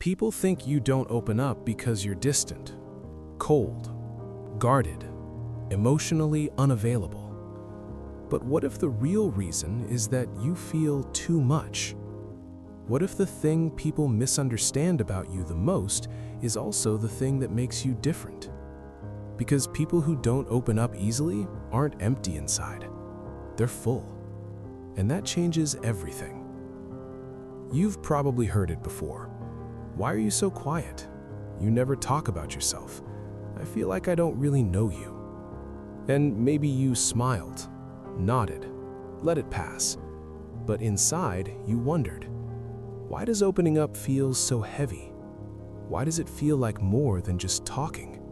People think you don't open up because you're distant, cold, guarded, emotionally unavailable. But what if the real reason is that you feel too much? What if the thing people misunderstand about you the most is also the thing that makes you different? Because people who don't open up easily aren't empty inside. They're full. And that changes everything. You've probably heard it before. Why are you so quiet? You never talk about yourself. I feel like I don't really know you. And maybe you smiled, nodded, let it pass. But inside, you wondered, why does opening up feel so heavy? Why does it feel like more than just talking?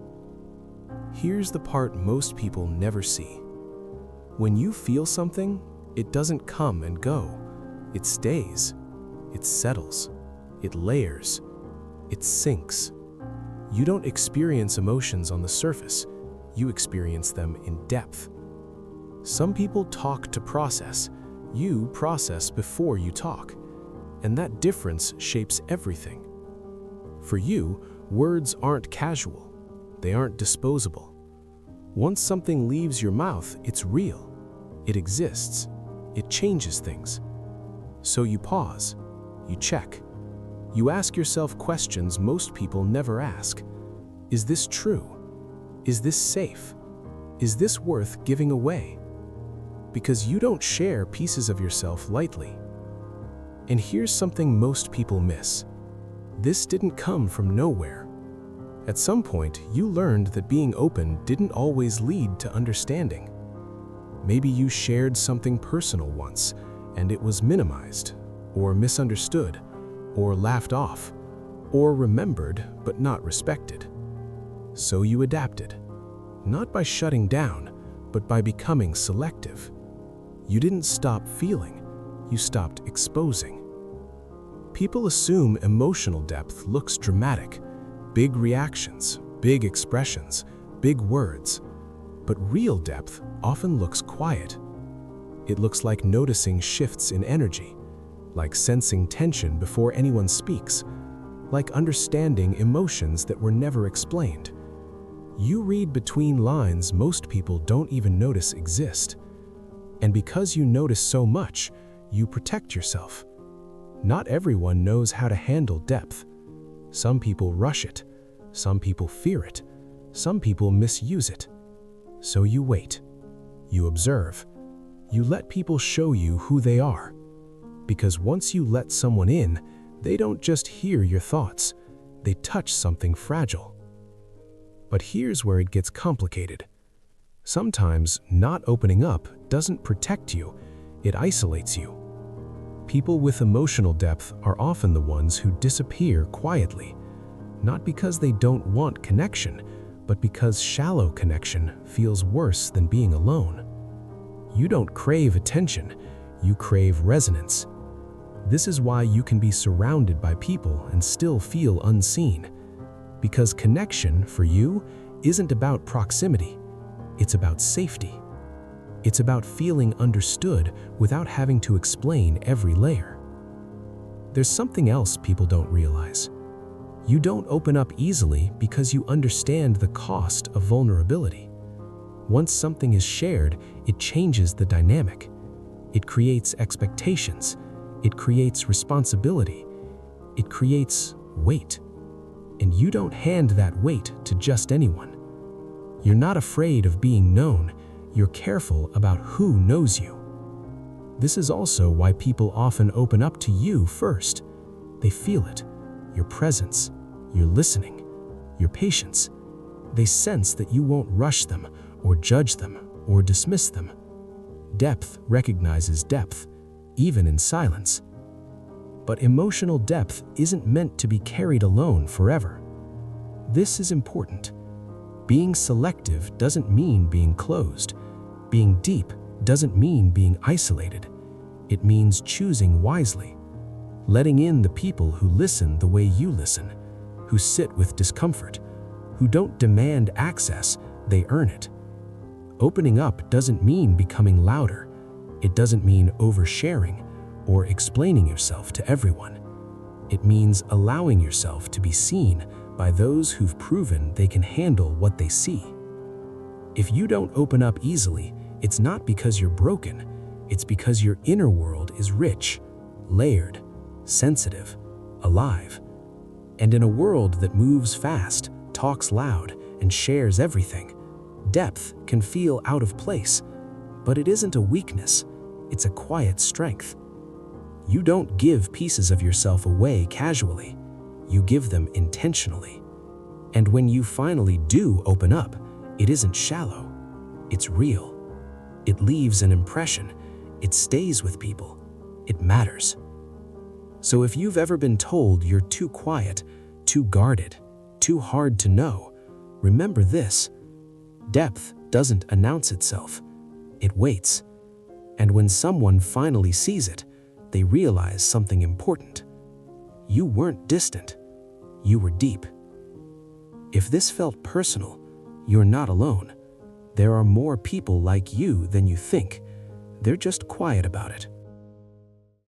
Here's the part most people never see. When you feel something, it doesn't come and go. It stays. It settles. It layers. It sinks. You don't experience emotions on the surface. You experience them in depth. Some people talk to process. You process before you talk. And that difference shapes everything. For you, words aren't casual. They aren't disposable. Once something leaves your mouth, it's real. It exists. It changes things. So you pause. You check. You ask yourself questions most people never ask. Is this true? Is this safe? Is this worth giving away? Because you don't share pieces of yourself lightly. And here's something most people miss. This didn't come from nowhere. At some point, you learned that being open didn't always lead to understanding. Maybe you shared something personal once, and it was minimized, or misunderstood, or laughed off, or remembered but not respected. So you adapted, not by shutting down, but by becoming selective. You didn't stop feeling, you stopped exposing. People assume emotional depth looks dramatic, big reactions, big expressions, big words. But real depth often looks quiet. It looks like noticing shifts in energy, like sensing tension before anyone speaks, like understanding emotions that were never explained. You read between lines most people don't even notice exist. And because you notice so much, you protect yourself. Not everyone knows how to handle depth. Some people rush it. Some people fear it. Some people misuse it. So you wait. You observe. You let people show you who they are. Because once you let someone in, they don't just hear your thoughts. They touch something fragile. But here's where it gets complicated. Sometimes not opening up doesn't protect you, it isolates you. People with emotional depth are often the ones who disappear quietly, not because they don't want connection, but because shallow connection feels worse than being alone. You don't crave attention, you crave resonance. This is why you can be surrounded by people and still feel unseen. Because connection, for you, isn't about proximity. It's about safety. It's about feeling understood without having to explain every layer. There's something else people don't realize. You don't open up easily because you understand the cost of vulnerability. Once something is shared, it changes the dynamic. It creates expectations. It creates responsibility. It creates weight. And you don't hand that weight to just anyone. You're not afraid of being known. You're careful about who knows you. This is also why people often open up to you first. They feel it, your presence, your listening, your patience. They sense that you won't rush them or judge them or dismiss them. Depth recognizes depth, even in silence. But emotional depth isn't meant to be carried alone forever. This is important. Being selective doesn't mean being closed. Being deep doesn't mean being isolated. It means choosing wisely, letting in the people who listen the way you listen, who sit with discomfort, who don't demand access, they earn it. Opening up doesn't mean becoming louder. It doesn't mean oversharing or explaining yourself to everyone. It means allowing yourself to be seen by those who've proven they can handle what they see. If you don't open up easily, it's not because you're broken, it's because your inner world is rich, layered, sensitive, alive. And in a world that moves fast, talks loud, and shares everything, depth can feel out of place. But it isn't a weakness, it's a quiet strength. You don't give pieces of yourself away casually, you give them intentionally. And when you finally do open up, it isn't shallow, it's real. It leaves an impression, it stays with people, it matters. So if you've ever been told you're too quiet, too guarded, too hard to know, remember this: depth doesn't announce itself, it waits. And when someone finally sees it, they realize something important. You weren't distant, you were deep. If this felt personal, you're not alone. There are more people like you than you think. They're just quiet about it.